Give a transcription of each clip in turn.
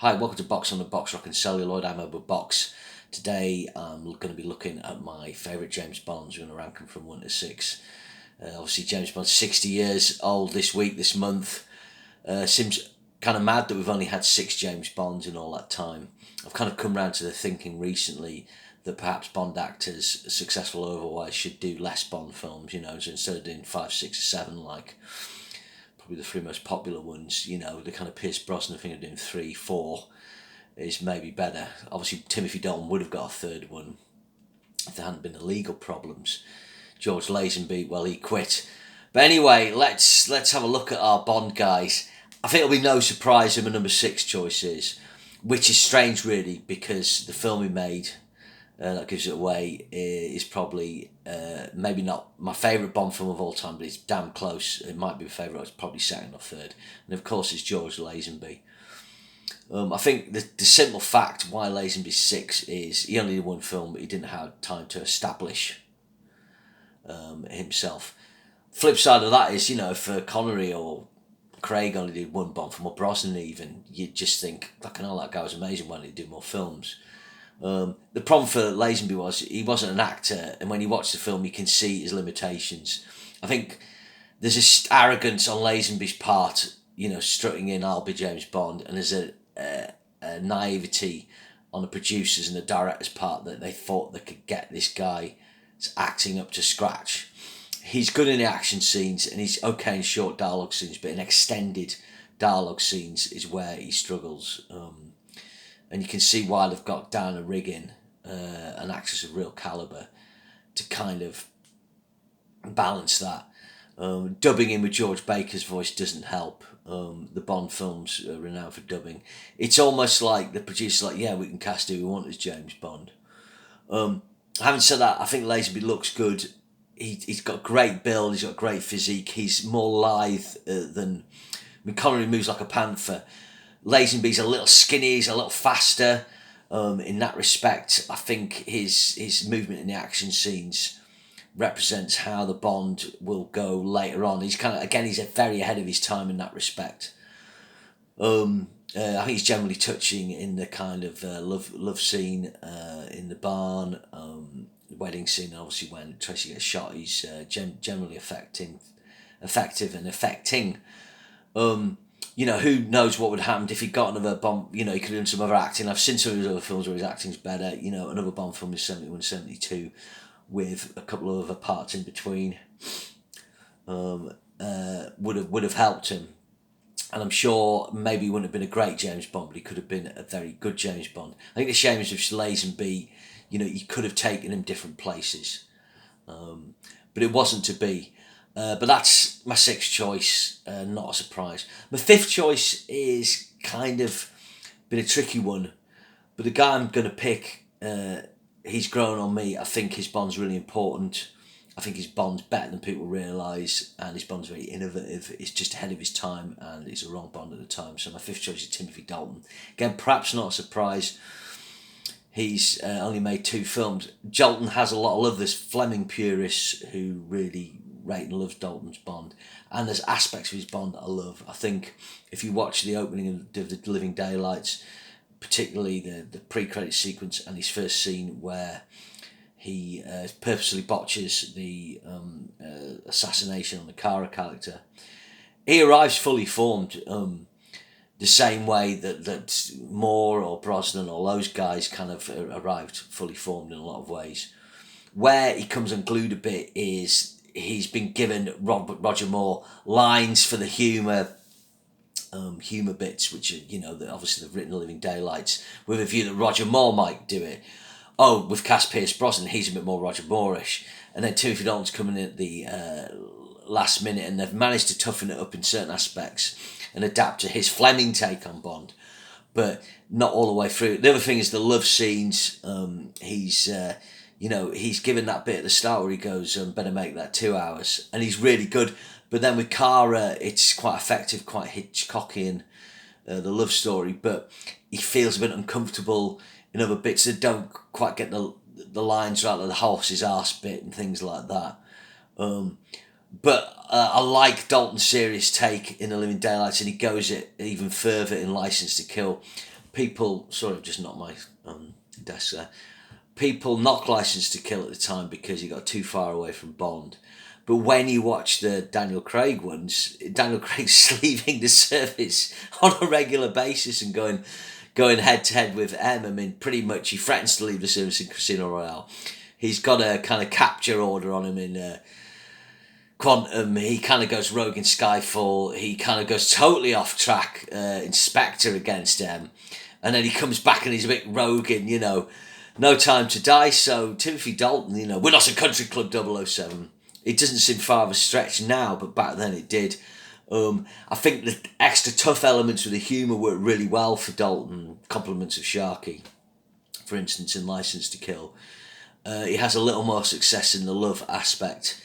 Hi, welcome to Box on the Box, Rock and Celluloid. I'm Oba Box. Today I'm going to be looking at my favourite James Bonds. We're going to rank them from 1 to 6. Obviously James Bond's 60 years old this week, this month. Seems kind of mad that we've only had 6 James Bonds in all that time. I've kind of come round to the thinking recently that perhaps Bond actors, successful or otherwise, should do less Bond films, so instead of doing 5, 6 or 7 like probably the 3 most popular ones, the kind of Pierce Brosnan thing of doing 3, 4 is maybe better. Obviously Timothy Dalton would have got a third one if there hadn't been the legal problems. George Lazenby, well, he quit. But anyway, let's have a look at our Bond guys. I think it'll be no surprise who my number 6 choice is, which is strange really, because the film he made, that gives it away, is probably maybe not my favourite Bond film of all time, but it's damn close. It might be my favourite, it's probably second or third. And of course it's George Lazenby. I think the simple fact why Lazenby's 6 is he only did one film, but he didn't have time to establish himself. Flip side of that is, if Connery or Craig only did one Bond film, or Brosnan even, you'd just think, fucking hell, that guy was amazing, why didn't he do more films? The problem for Lazenby was he wasn't an actor, and when you watch the film you can see his limitations. I think there's this arrogance on Lazenby's part, strutting in, I'll be James Bond, and there's a naivety on the producers and the director's part that they thought they could get this guy acting up to scratch. He's good in the action scenes and he's okay in short dialogue scenes, but in extended dialogue scenes is where he struggles. And you can see why they've got Diana Riggin, an actress of real calibre, to kind of balance that. Dubbing in with George Baker's voice doesn't help. The Bond films are renowned for dubbing. It's almost like the producer's like, yeah, we can cast who we want as James Bond. Having said that, I think Lazenby looks good. He's got great build, he's got great physique, he's more lithe than... Connery moves like a panther. Lazenby's a little skinny, he's a little faster. In that respect, I think his movement in the action scenes represents how the Bond will go later on. He's he's very ahead of his time in that respect. I think he's generally touching in the kind of love scene in the barn, the wedding scene, and obviously when Tracy gets shot, he's generally effective and affecting. Who knows what would happen if he got another Bond, he could have done some other acting. I've seen some of his other films where his acting's better, another Bond film is 71, 72 with a couple of other parts in between would have helped him. And I'm sure maybe he wouldn't have been a great James Bond, but he could have been a very good James Bond. I think the shame is with Lazenby, you could have taken him different places. But it wasn't to be. But that's my 6th choice, not a surprise. My 5th choice is kind of been a tricky one, but the guy I'm going to pick, he's grown on me. I think his Bond's really important. I think his Bond's better than people realise, and his Bond's very innovative. It's just ahead of his time, and it's a wrong Bond at the time. So my 5th choice is Timothy Dalton. Again, perhaps not a surprise. He's only made 2 films. Dalton has a lot of love. There's Fleming purists who really rate and love Dalton's Bond, and there's aspects of his Bond that I love. I think if you watch the opening of The Living Daylights, particularly the pre-credit sequence and his first scene where he purposely botches the assassination on the Kara character, he arrives fully formed, the same way that Moore or Brosnan or those guys kind of arrived fully formed in a lot of ways. Where he comes unglued a bit is he's been given Roger Moore lines for the humour bits, which are, obviously they've written The Living Daylights with a view that Roger Moore might do it. Oh, with cast Pierce Brosnan, he's a bit more Roger Moore-ish. And then Timothy Dalton's coming in at the last minute, and they've managed to toughen it up in certain aspects and adapt to his Fleming take on Bond, but not all the way through. The other thing is the love scenes. He's given that bit at the start where he goes, better make that 2 hours, and he's really good. But then with Kara, it's quite effective, quite Hitchcockian, the love story, but he feels a bit uncomfortable in other bits that don't quite get the lines right, like the horse's arse bit and things like that. But I like Dalton's serious take in The Living Daylights, and he goes it even further in License to Kill. people, sorry, I've just knocked my desk there. People knock License to Kill at the time because he got too far away from Bond. But when you watch the Daniel Craig ones, Daniel Craig's leaving the service on a regular basis and going head to head with M. I mean, pretty much he threatens to leave the service in Casino Royale. He's got a kind of capture order on him in Quantum. He kind of goes rogue in Skyfall. He kind of goes totally off track in Spectre against M. And then he comes back and he's a bit rogue in, No Time to Die. So Timothy Dalton, we're not a country club 007. It doesn't seem far of a stretch now, but back then it did. I think the extra tough elements with the humour worked really well for Dalton. Compliments of Sharkey, for instance, in License to Kill. He has a little more success in the love aspect.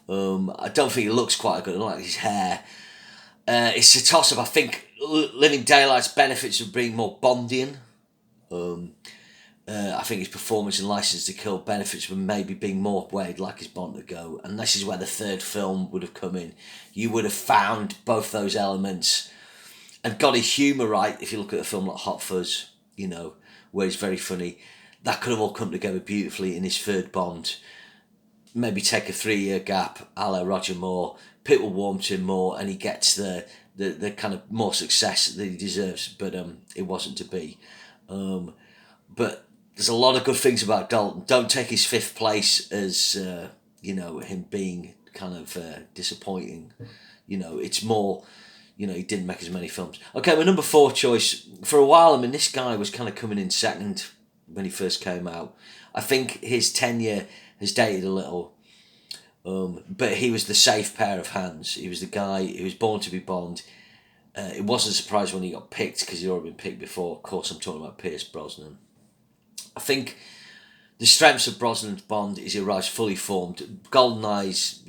I don't think he looks quite good. I don't like his hair. It's a toss-up. I think Living Daylights benefits from being more Bondian. I think his performance in License to Kill benefits from maybe being more where he'd like his Bond to go. And this is where the third film would have come in. You would have found both those elements and got his humour right. If you look at a film like Hot Fuzz, where he's very funny, that could have all come together beautifully in his third Bond. Maybe take a 3-year gap, a la Roger Moore. People warm to him more, and he gets the kind of more success that he deserves. But it wasn't to be. But there's a lot of good things about Dalton. Don't take his 5th place as him being kind of disappointing. It's more. He didn't make as many films. Okay, my number 4 choice for a while. I mean, this guy was kind of coming in second when he first came out. I think his tenure has dated a little, but he was the safe pair of hands. He was the guy who was born to be Bond. It wasn't a surprise when he got picked because he'd already been picked before. Of course, I'm talking about Pierce Brosnan. I think the strengths of Brosnan's Bond is he arrives fully formed. GoldenEye's,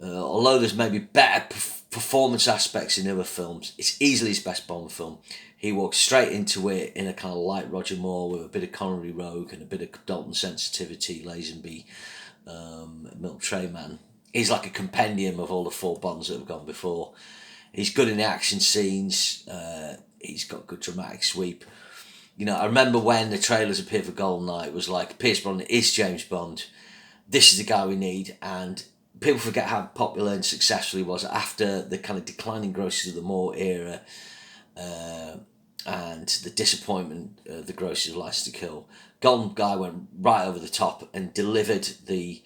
although there's maybe better performance aspects in other films, it's easily his best Bond film. He walks straight into it in a kind of light Roger Moore with a bit of Connery Rogue and a bit of Dalton sensitivity, Lazenby, Milk Tray Man. He's like a compendium of all the 4 Bonds that have gone before. He's good in the action scenes. He's got good dramatic sweep. I remember when the trailers appeared for GoldenEye, it was like, Pierce Brosnan is James Bond. This is the guy we need. And people forget how popular and successful he was after the kind of declining grosses of the Moore era and the disappointment of the grosses of License to Kill. GoldenEye went right over the top and delivered the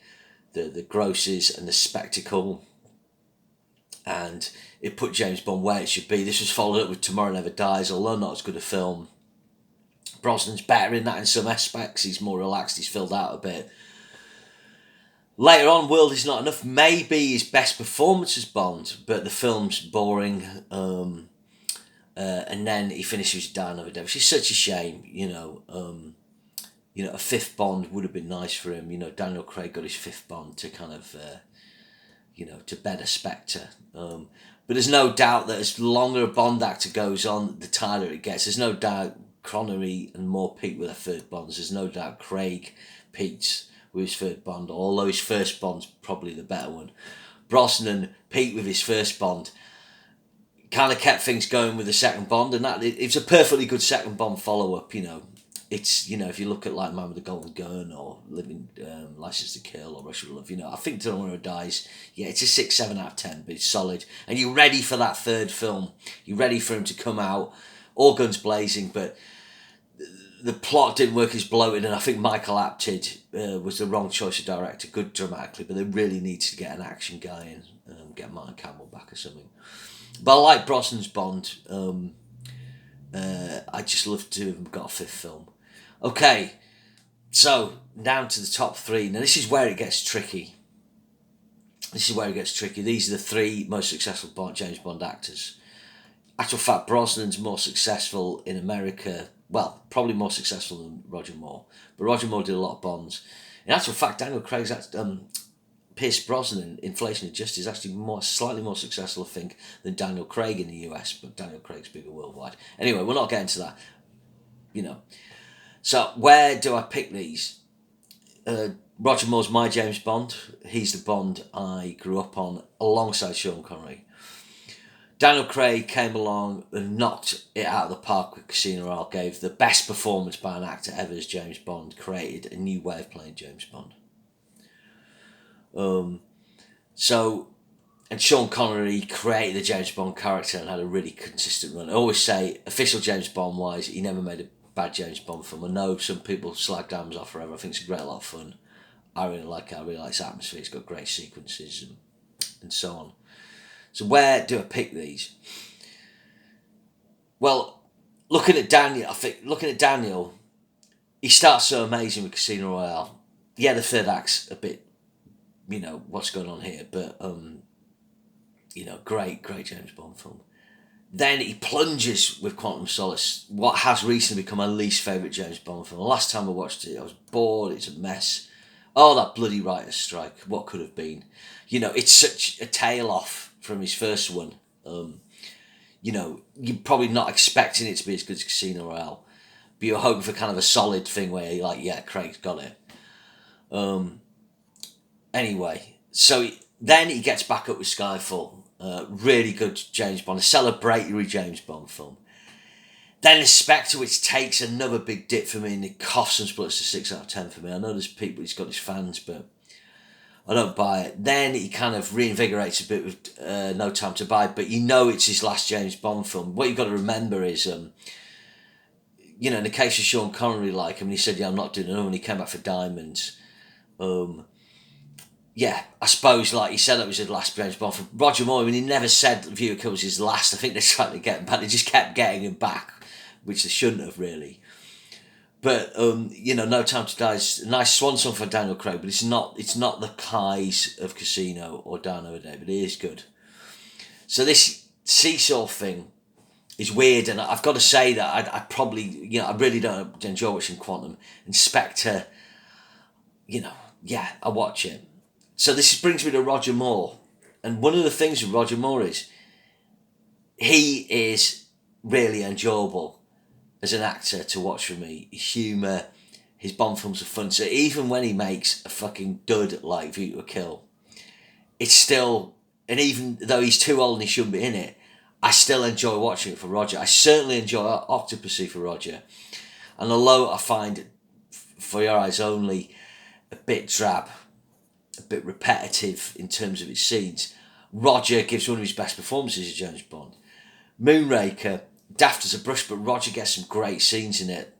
grosses and the spectacle. And it put James Bond where it should be. This was followed up with Tomorrow Never Dies, although not as good a film. Brosnan's better in that in some aspects. He's more relaxed. He's filled out a bit. Later on, World Is Not Enough may be his best performance as Bond, but the film's boring. And then he finishes Die Another Day, which is such a shame. A 5th Bond would have been nice for him. Daniel Craig got his 5th Bond to kind of, to better Spectre. But there's no doubt that as longer a Bond actor goes on, the tighter it gets. There's no doubt Connery and Moore peaked with their 3rd Bonds. There's no doubt Craig peaked with his 3rd Bond, although his first Bond's probably the better one. Brosnan peaked with his first Bond, kind of kept things going with the second Bond, and that it was a perfectly good second Bond follow-up. It's if you look at like Man with the Golden Gun or Living License to Kill or Rush of Love, I think Tomorrow Dies. Yeah, it's a 6, 7 out of 10, but it's solid, and you're ready for that third film. You're ready for him to come out, all guns blazing, but the plot didn't work as bloated, and I think Michael Apted was the wrong choice of director. Good dramatically, but they really need to get an action guy in, get Martin Campbell back or something. But I like Brosnan's Bond. I just love to have got a 5th film. Okay, so down to the top 3. Now this is where it gets tricky. These are the 3 most successful James Bond actors. Actual fact, Brosnan's more successful in America. Well, probably more successful than Roger Moore. But Roger Moore did a lot of Bonds. In actual fact, Daniel Craig's Pierce Brosnan, Inflation Adjusted, is actually slightly more successful, I think, than Daniel Craig in the US, but Daniel Craig's bigger worldwide. Anyway, we're not getting to that. So where do I pick these? Roger Moore's my James Bond. He's the Bond I grew up on alongside Sean Connery. Daniel Craig came along and knocked it out of the park with Casino Royale, gave the best performance by an actor ever as James Bond, created a new way of playing James Bond. So, and Sean Connery created the James Bond character and had a really consistent run. I always say, official James Bond wise, he never made a bad James Bond film. I know some people slag Diamonds Off Forever. I think it's a great lot of fun. I really like it. I really like its atmosphere. It's got great sequences and so on. So where do I pick these? Well, looking at Daniel, he starts so amazing with Casino Royale. Yeah, the third act's a bit, what's going on here, but great James Bond film. Then he plunges with Quantum of Solace, what has recently become my least favourite James Bond film. The last time I watched it, I was bored, it's a mess. Oh, that bloody writer's strike, what could have been? It's such a tail off from his first one. You're probably not expecting it to be as good as Casino Royale, but you're hoping for kind of a solid thing where you're like, yeah, Craig's got it. Anyway, so then he gets back up with Skyfall. Really good James Bond, a celebratory James Bond film. Then the Spectre, which takes another big dip for me, and it coughs and splits to 6 out of 10 for me. I know there's people, he's got his fans, but I don't buy it. Then he kind of reinvigorates a bit with No Time to Die, but it's his last James Bond film. What you've got to remember is, in the case of Sean Connery, he said, yeah, I'm not doing another one. He came back for Diamonds. I suppose, he said that was his last James Bond film. Roger Moore, he never said View of Kill was his last. I think they're trying to get him back. They just kept getting him back, which they shouldn't have, really. But, No Time to Die is a nice swan song for Daniel Craig, but it's not the highs of Casino or Die Another Day, but it is good. So this seesaw thing is weird, and I've got to say that I probably, I really don't enjoy watching Quantum. And Spectre, I watch it. So this brings me to Roger Moore. And one of the things with Roger Moore is he is really enjoyable as an actor to watch for me. His humour, his Bond films are fun. So even when he makes a fucking dud like View to a Kill, it's still, and even though he's too old and he shouldn't be in it, I still enjoy watching it for Roger. I certainly enjoy Octopussy for Roger. And although I find For Your Eyes Only a bit drab, a bit repetitive in terms of its scenes, Roger gives one of his best performances as James Bond. Moonraker, daft as a brush, but Roger gets some great scenes in it.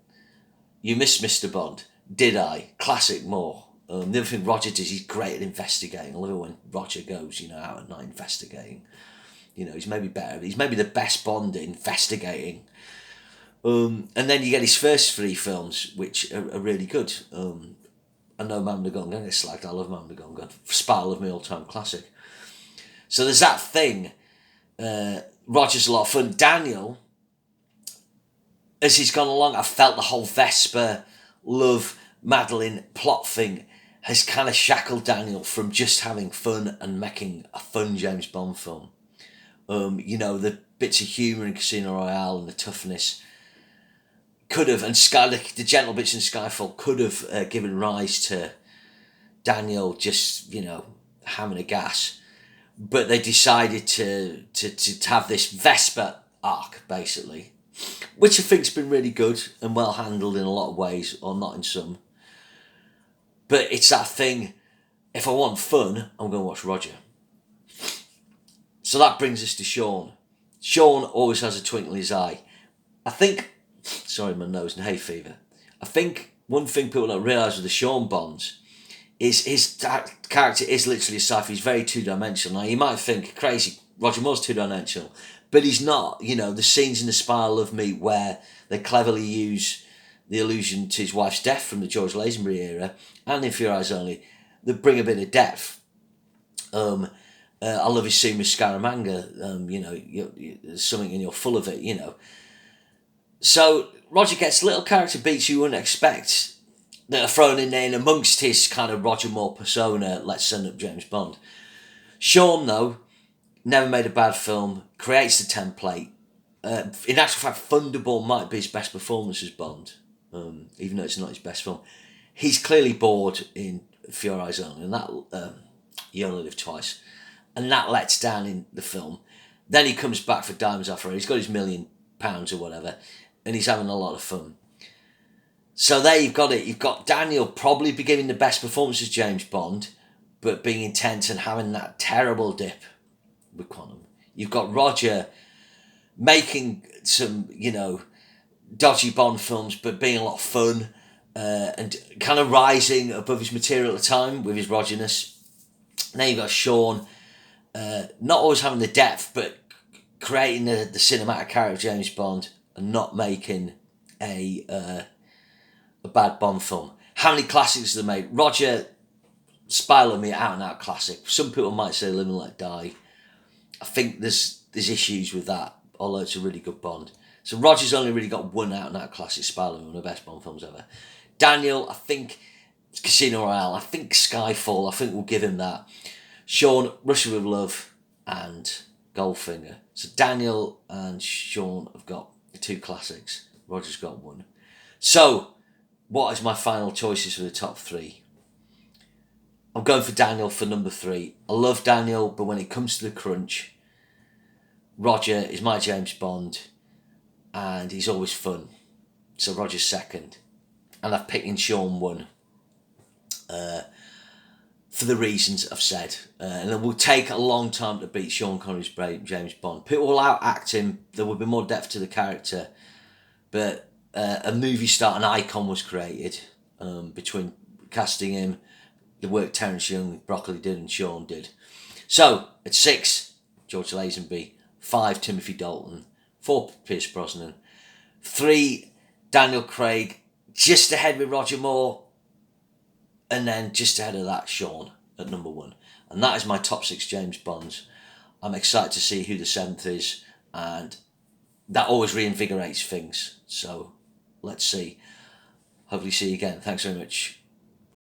You missed Mr. Bond. Did I? Classic Moore. The other thing Roger does, he's great at investigating. I love it when Roger goes, out at night investigating. He's maybe better. He's maybe the best Bond at investigating. And then you get his first 3 films, which are really good. I know Man with the Gun. I'm going to get slagged. I love Man with the Gun. Sparkle of my all-time classic. So there's that thing. Roger's a lot of fun. Daniel, as he's gone along, I've felt the whole Vesper, love, Madeline plot thing has kind of shackled Daniel from just having fun and making a fun James Bond film. The bits of humour in Casino Royale and the toughness could have, and the gentle bits in Skyfall could have given rise to Daniel just, having a gas. But they decided to have this Vesper arc, basically, which I think's been really good and well handled in a lot of ways, or not in some. But it's that thing, if I want fun, I'm going to watch Roger. So that brings us to Sean. Sean always has a twinkle in his eye. I think, sorry, my nose and hay fever. I think one thing people don't realise with the Sean Bonds is his character is literally a sci-fi. He's very two-dimensional. Now, you might think, crazy, Roger Moore's two-dimensional, but he's not. The scenes in The Spy Love Me where they cleverly use the allusion to his wife's death from the George Lazenby era, and in For Your Eyes Only, that bring a bit of depth. I love his scene with Scaramanga. There's something and you're full of it, So Roger gets little character beats you wouldn't expect that are thrown in there, and amongst his kind of Roger Moore persona, let's send up James Bond. Sean, though, never made a bad film, creates the template. In actual fact, Thunderball might be his best performance as Bond, even though it's not his best film. He's clearly bored in For Your Eyes Only, and that You Only Live Twice, and that lets down in the film. Then he comes back for Diamonds Are Forever. He's got his £1,000,000 or whatever, and he's having a lot of fun. So there you've got it. You've got Daniel probably be giving the best performance as James Bond, but being intense and having that terrible dip with Quantum. You've got Roger making some, dodgy Bond films, but being a lot of fun and kind of rising above his material at the time with his Rogerness. Now you've got Sean, not always having the depth, but creating the cinematic character of James Bond and not making a bad Bond film. How many classics have they made? Roger, Spy Me, out and out classic. Some people might say Live and Let Die. I think there's issues with that, although it's a really good Bond. So Roger's only really got one out and out classic, Spy Me, one of the best Bond films ever. Daniel, I think Casino Royale. I think Skyfall. I think we'll give him that. Sean, Russia with Love, and Goldfinger. So Daniel and Sean have got the two classics. Roger's got one. So, what is my final choices for the top three? I'm going for Daniel for number 3. I love Daniel, but when it comes to the crunch, Roger is my James Bond, and he's always fun. So Roger's second. And I've picked in Sean 1. For the reasons I've said. And it will take a long time to beat Sean Connery's James Bond. People will out-act him. There will be more depth to the character. But a movie star, an icon was created between casting him, the work Terence Young, Broccoli did and Sean did. So, at 6, George Lazenby. 5, Timothy Dalton. 4, Pierce Brosnan. 3, Daniel Craig. Just ahead with Roger Moore. And then just ahead of that, Sean at number 1. And that is my top 6 James Bonds. I'm excited to see who the 7th is. And that always reinvigorates things. So, let's see. Hopefully see you again. Thanks very much.